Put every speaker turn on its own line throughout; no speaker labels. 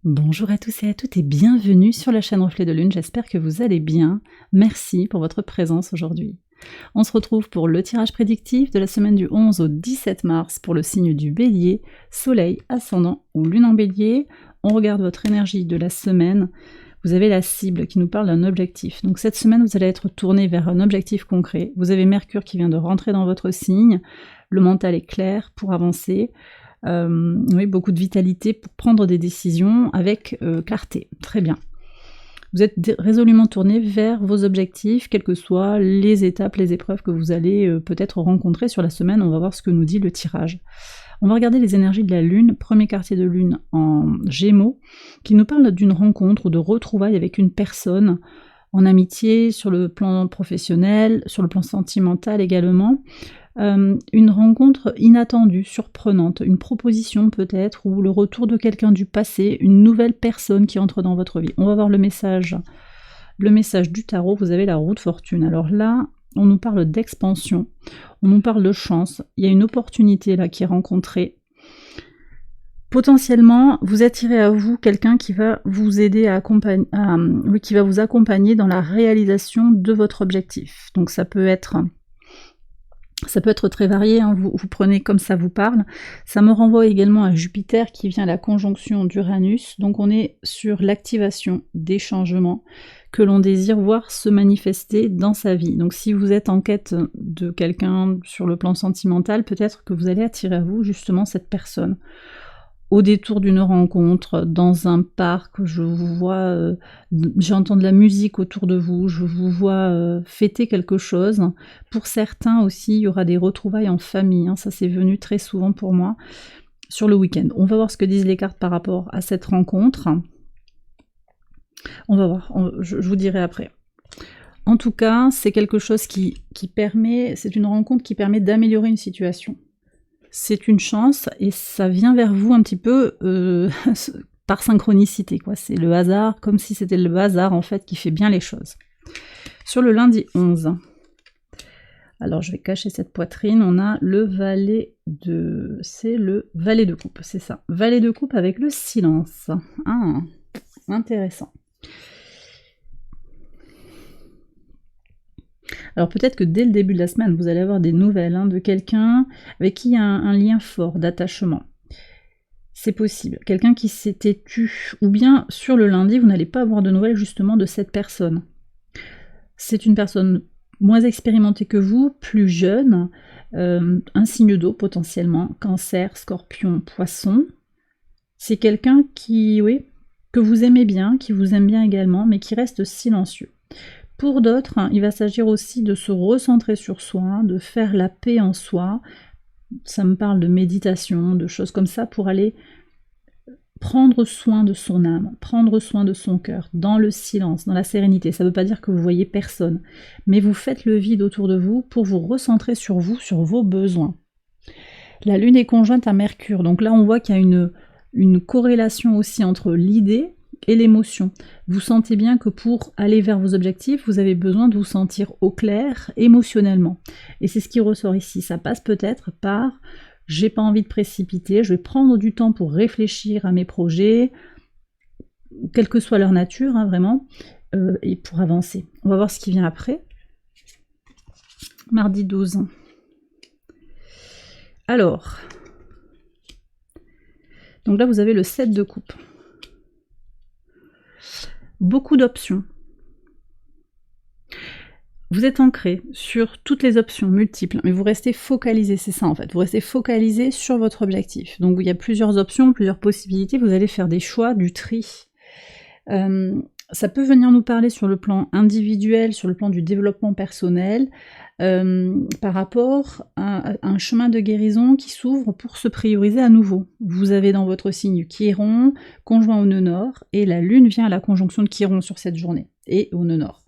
Bonjour à tous et à toutes et bienvenue sur la chaîne Reflet de Lune, j'espère que vous allez bien. Merci pour votre présence aujourd'hui. On se retrouve pour le tirage prédictif de la semaine du 11 au 17 mars pour le signe du Bélier, Soleil, Ascendant ou Lune en Bélier. On regarde votre énergie de la semaine. Vous avez la cible qui nous parle d'un objectif. Donc cette semaine, vous allez être tourné vers un objectif concret. Vous avez Mercure qui vient de rentrer dans votre signe. Le mental est clair pour avancer. Oui, beaucoup de vitalité pour prendre des décisions avec clarté. Très bien. Vous êtes résolument tourné vers vos objectifs, quelles que soient les étapes, les épreuves que vous allez peut-être rencontrer sur la semaine. On va voir ce que nous dit le tirage. On va regarder les énergies de la Lune, premier quartier de Lune en Gémeaux, qui nous parle d'une rencontre ou de retrouvailles avec une personne en amitié, sur le plan professionnel, sur le plan sentimental également. Une rencontre inattendue, surprenante, une proposition peut-être, ou le retour de quelqu'un du passé, une nouvelle personne qui entre dans votre vie. On va voir le message du tarot. Vous avez la roue de fortune. Alors là, on nous parle d'expansion, on nous parle de chance, il y a une opportunité là qui est rencontrée. Potentiellement, vous attirez à vous quelqu'un qui va vous aider qui va vous accompagner dans la réalisation de votre objectif. Donc ça peut être très varié, hein, vous prenez comme ça vous parle. Ça me renvoie également à Jupiter qui vient à la conjonction d'Uranus. Donc on est sur l'activation des changements que l'on désire voir se manifester dans sa vie. Donc si vous êtes en quête de quelqu'un sur le plan sentimental, peut-être que vous allez attirer à vous justement cette personne. Au détour d'une rencontre, dans un parc, je vous vois, j'entends de la musique autour de vous, je vous vois fêter quelque chose. Pour certains aussi, il y aura des retrouvailles en famille, hein, ça c'est venu très souvent pour moi, sur le week-end. On va voir ce que disent les cartes par rapport à cette rencontre. On va voir, je vous dirai après. En tout cas, c'est quelque chose qui permet, c'est une rencontre qui permet d'améliorer une situation. C'est une chance et ça vient vers vous un petit peu par synchronicité, quoi. C'est le hasard, comme si c'était le hasard en fait qui fait bien les choses. Sur le lundi 11, alors je vais cacher cette poitrine, on a le valet de... c'est le valet de coupe, c'est ça. Valet de coupe avec le silence. Ah, intéressant. Alors peut-être que dès le début de la semaine, vous allez avoir des nouvelles de quelqu'un avec qui il y a un lien fort d'attachement. C'est possible. Quelqu'un qui s'était tu, ou bien sur le lundi, vous n'allez pas avoir de nouvelles justement de cette personne. C'est une personne moins expérimentée que vous, plus jeune, un signe d'eau potentiellement, Cancer, Scorpion, Poisson. C'est quelqu'un qui, oui, que vous aimez bien, qui vous aime bien également, mais qui reste silencieux. Pour d'autres, il va s'agir aussi de se recentrer sur soi, de faire la paix en soi. Ça me parle de méditation, de choses comme ça, pour aller prendre soin de son âme, prendre soin de son cœur, dans le silence, dans la sérénité. Ça ne veut pas dire que vous voyez personne, mais vous faites le vide autour de vous pour vous recentrer sur vous, sur vos besoins. La Lune est conjointe à Mercure, donc là on voit qu'il y a une corrélation aussi entre l'idée et l'émotion. Vous sentez bien que pour aller vers vos objectifs, vous avez besoin de vous sentir au clair émotionnellement. Et c'est ce qui ressort ici. Ça passe peut-être par « j'ai pas envie de précipiter, je vais prendre du temps pour réfléchir à mes projets », quelle que soit leur nature, vraiment, et pour avancer. On va voir ce qui vient après. Mardi 12. Alors, donc là vous avez le 7 de coupe. Beaucoup d'options. Vous êtes ancré sur toutes les options multiples, mais vous restez focalisé, c'est ça en fait, vous restez focalisé sur votre objectif. Donc il y a plusieurs options, plusieurs possibilités, vous allez faire des choix, du tri. Ça peut venir nous parler sur le plan individuel, sur le plan du développement personnel, par rapport à un chemin de guérison qui s'ouvre pour se prioriser à nouveau. Vous avez dans votre signe Chiron, conjoint au nœud nord, et la Lune vient à la conjonction de Chiron sur cette journée, et au nœud nord.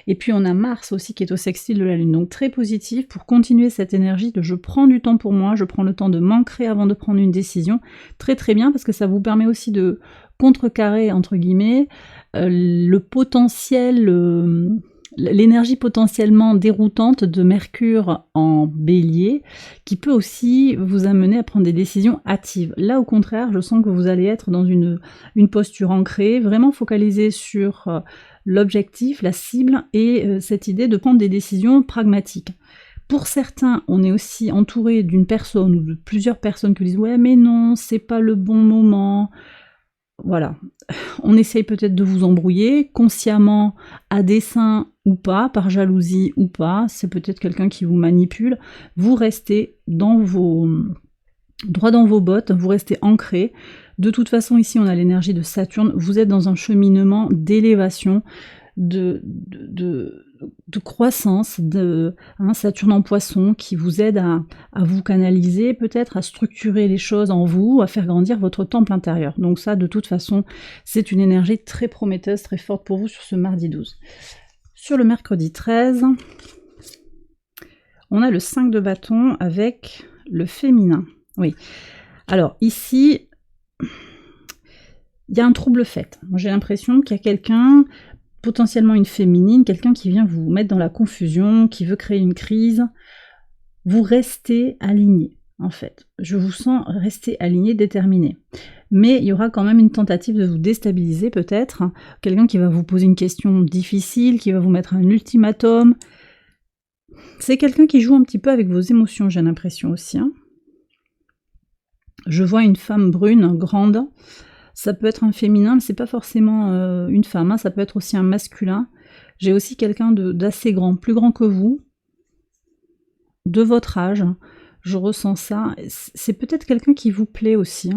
Et puis on a Mars aussi qui est au sextile de la Lune, donc très positif pour continuer cette énergie de je prends du temps pour moi, je prends le temps de m'ancrer avant de prendre une décision. Très très bien parce que ça vous permet aussi de contrecarrer, entre guillemets, le potentiel l'énergie potentiellement déroutante de Mercure en Bélier, qui peut aussi vous amener à prendre des décisions hâtives. Là, au contraire, je sens que vous allez être dans une posture ancrée, vraiment focalisée sur l'objectif, la cible, et cette idée de prendre des décisions pragmatiques. Pour certains, on est aussi entouré d'une personne ou de plusieurs personnes qui disent « ouais, mais non, c'est pas le bon moment ». Voilà, on essaye peut-être de vous embrouiller, consciemment, à dessein ou pas, par jalousie ou pas, c'est peut-être quelqu'un qui vous manipule, vous restez droit dans vos bottes, vous restez ancré. De toute façon, ici, on a l'énergie de Saturne, vous êtes dans un cheminement d'élévation, de croissance, Saturne en Poisson qui vous aide à vous canaliser, peut-être à structurer les choses en vous, à faire grandir votre temple intérieur. Donc ça, de toute façon, c'est une énergie très prometteuse, très forte pour vous sur ce mardi 12. Sur le mercredi 13, on a le 5 de bâton avec le féminin. Oui. Alors ici, il y a un trouble fait. J'ai l'impression qu'il y a quelqu'un, potentiellement une féminine, quelqu'un qui vient vous mettre dans la confusion, qui veut créer une crise. Vous restez aligné, en fait. Je vous sens rester aligné, déterminé. Mais il y aura quand même une tentative de vous déstabiliser, peut-être. Quelqu'un qui va vous poser une question difficile, qui va vous mettre un ultimatum. C'est quelqu'un qui joue un petit peu avec vos émotions, j'ai l'impression aussi. Je vois une femme brune, grande. Ça peut être un féminin, mais c'est pas forcément une femme, ça peut être aussi un masculin. J'ai aussi quelqu'un d'assez grand, plus grand que vous, de votre âge, je ressens ça. C'est peut-être quelqu'un qui vous plaît aussi.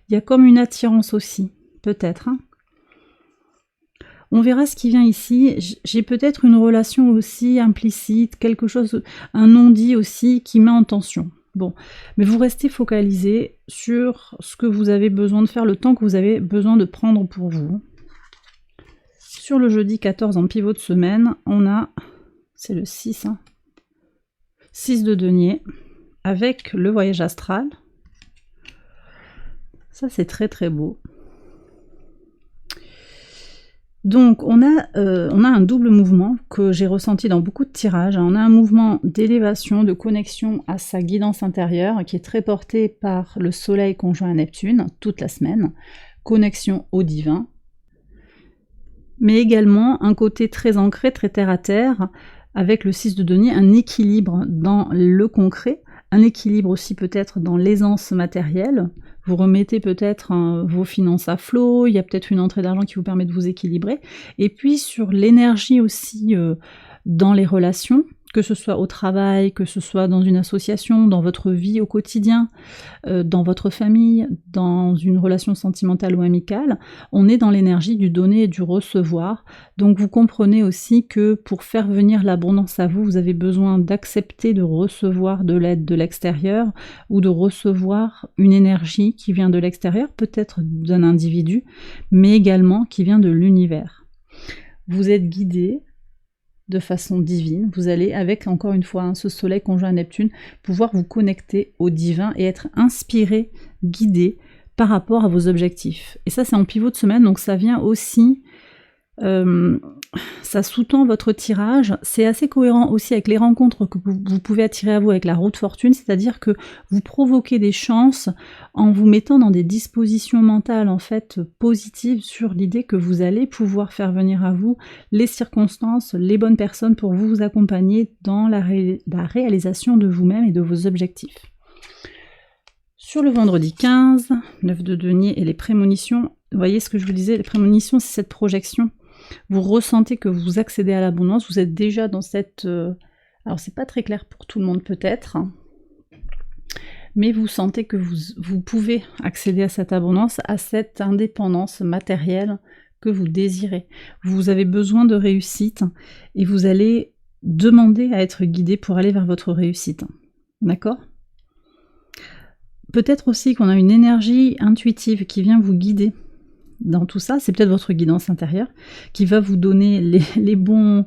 Il y a comme une attirance aussi, peut-être. On verra ce qui vient ici. J'ai peut-être une relation aussi implicite, quelque chose, un non-dit aussi qui met en tension. Bon, mais vous restez focalisé sur ce que vous avez besoin de faire, le temps que vous avez besoin de prendre pour vous. Sur le jeudi 14 en pivot de semaine, on a, c'est le 6, 6 de denier, avec le voyage astral. Ça, c'est très très beau. Donc, on a un double mouvement que j'ai ressenti dans beaucoup de tirages. On a un mouvement d'élévation, de connexion à sa guidance intérieure, qui est très porté par le Soleil conjoint à Neptune, toute la semaine. Connexion au divin. Mais également un côté très ancré, très terre-à-terre, avec le 6 de denier, un équilibre dans le concret, un équilibre aussi peut-être dans l'aisance matérielle. Vous remettez peut-être vos finances à flot, il y a peut-être une entrée d'argent qui vous permet de vous équilibrer. Et puis sur l'énergie aussi dans les relations, que ce soit au travail, que ce soit dans une association, dans votre vie au quotidien, dans votre famille, dans une relation sentimentale ou amicale, on est dans l'énergie du donner et du recevoir. Donc vous comprenez aussi que pour faire venir l'abondance à vous, vous avez besoin d'accepter de recevoir de l'aide de l'extérieur ou de recevoir une énergie qui vient de l'extérieur, peut-être d'un individu, mais également qui vient de l'univers. Vous êtes guidé de façon divine, vous allez avec encore une fois ce soleil conjoint à Neptune pouvoir vous connecter au divin et être inspiré, guidé par rapport à vos objectifs. Et ça c'est en pivot de semaine, donc ça vient aussi, ça sous-tend votre tirage, c'est assez cohérent aussi avec les rencontres que vous pouvez attirer à vous avec la roue fortune, c'est-à-dire que vous provoquez des chances en vous mettant dans des dispositions mentales en fait positives sur l'idée que vous allez pouvoir faire venir à vous les circonstances, les bonnes personnes pour vous accompagner dans la réalisation de vous-même et de vos objectifs. Sur le vendredi 15, 9 de denier et les prémonitions, vous voyez ce que je vous disais, les prémonitions c'est cette projection. Vous ressentez que vous accédez à l'abondance, vous êtes déjà dans cette... alors c'est pas très clair pour tout le monde peut-être, mais vous sentez que vous pouvez accéder à cette abondance, à cette indépendance matérielle que vous désirez. Vous avez besoin de réussite et vous allez demander à être guidé pour aller vers votre réussite. D'accord ? Peut-être aussi qu'on a une énergie intuitive qui vient vous guider dans tout ça, c'est peut-être votre guidance intérieure qui va vous donner les bons...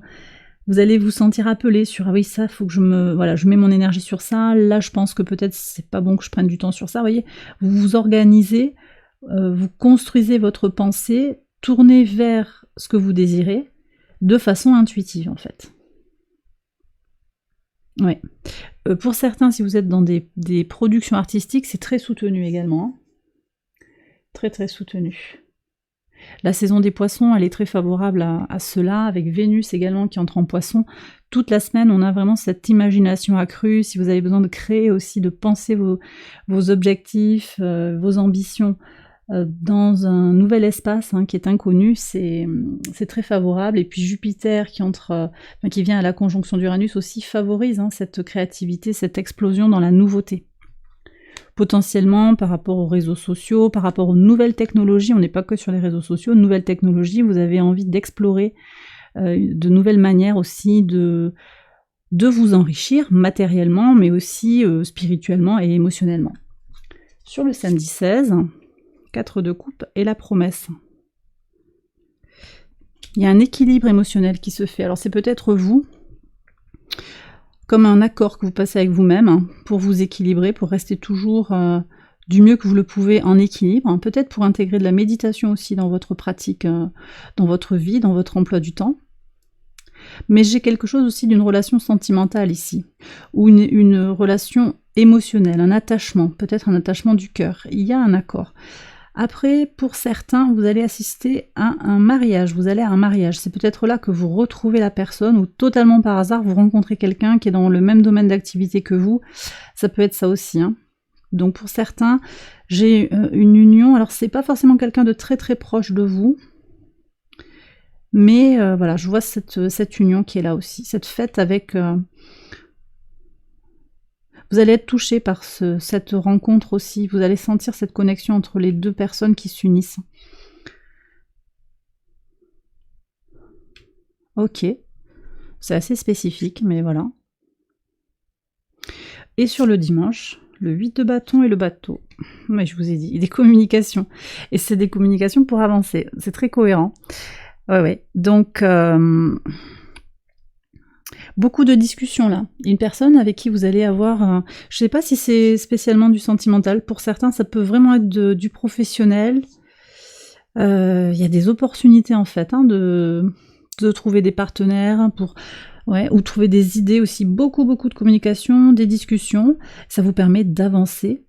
Vous allez vous sentir appelé sur ah oui ça faut que je mets mon énergie sur ça, là je pense que peut-être c'est pas bon que je prenne du temps sur ça, vous voyez, vous vous organisez, vous construisez votre pensée, tournez vers ce que vous désirez, de façon intuitive en fait. Ouais. Pour certains, si vous êtes dans des productions artistiques, c'est très soutenu également. Hein. Très très soutenu. La saison des poissons, elle est très favorable à cela, avec Vénus également qui entre en poisson. Toute la semaine, on a vraiment cette imagination accrue. Si vous avez besoin de créer aussi, de penser vos objectifs, vos ambitions dans un nouvel espace qui est inconnu, c'est très favorable. Et puis Jupiter qui vient à la conjonction d'Uranus aussi favorise cette créativité, cette explosion dans la nouveauté. Potentiellement par rapport aux réseaux sociaux, par rapport aux nouvelles technologies, on n'est pas que sur les réseaux sociaux, nouvelles technologies, vous avez envie d'explorer de nouvelles manières aussi de vous enrichir matériellement, mais aussi spirituellement et émotionnellement. Sur le samedi 16, 4 de coupe et la promesse. Il y a un équilibre émotionnel qui se fait. Alors c'est peut-être vous, comme un accord que vous passez avec vous-même pour vous équilibrer, pour rester toujours du mieux que vous le pouvez en équilibre. Peut-être pour intégrer de la méditation aussi dans votre pratique, dans votre vie, dans votre emploi du temps. Mais j'ai quelque chose aussi d'une relation sentimentale ici, ou une relation émotionnelle, un attachement, peut-être un attachement du cœur. Il y a un accord. Après, pour certains, vous allez assister à un mariage, vous allez à un mariage. C'est peut-être là que vous retrouvez la personne, ou totalement par hasard, vous rencontrez quelqu'un qui est dans le même domaine d'activité que vous. Ça peut être ça aussi. Donc pour certains, j'ai une union, alors c'est pas forcément quelqu'un de très très proche de vous, mais voilà, je vois cette union qui est là aussi, cette fête avec... Vous allez être touché par cette rencontre aussi, vous allez sentir cette connexion entre les deux personnes qui s'unissent. Ok, c'est assez spécifique, mais voilà. Et sur le dimanche, le 8 de bâton et le bateau. Mais je vous ai dit, des communications. Et c'est des communications pour avancer, c'est très cohérent. Ouais. Donc... beaucoup de discussions là. Une personne avec qui vous allez avoir... je sais pas si c'est spécialement du sentimental. Pour certains, ça peut vraiment être du professionnel. Il y a des opportunités en fait de trouver des partenaires ou trouver des idées aussi. Beaucoup de communication, des discussions. Ça vous permet d'avancer.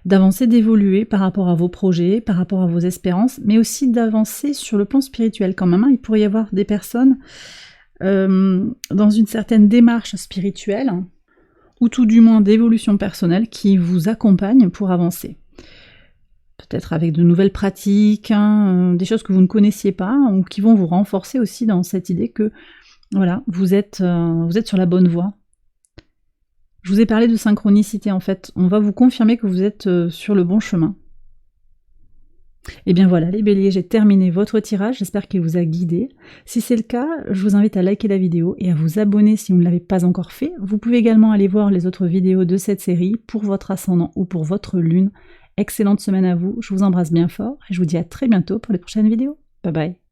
D'avancer, d'évoluer par rapport à vos projets, par rapport à vos espérances, mais aussi d'avancer sur le plan spirituel quand même. Il pourrait y avoir des personnes dans une certaine démarche spirituelle, ou tout du moins d'évolution personnelle, qui vous accompagnent pour avancer. Peut-être avec de nouvelles pratiques, des choses que vous ne connaissiez pas, ou qui vont vous renforcer aussi dans cette idée que voilà, vous êtes sur la bonne voie. Je vous ai parlé de synchronicité en fait, on va vous confirmer que vous êtes sur le bon chemin. Et bien voilà les béliers, j'ai terminé votre tirage, j'espère qu'il vous a guidé. Si c'est le cas, je vous invite à liker la vidéo et à vous abonner si vous ne l'avez pas encore fait. Vous pouvez également aller voir les autres vidéos de cette série pour votre ascendant ou pour votre lune. Excellente semaine à vous, je vous embrasse bien fort et je vous dis à très bientôt pour les prochaines vidéos. Bye bye.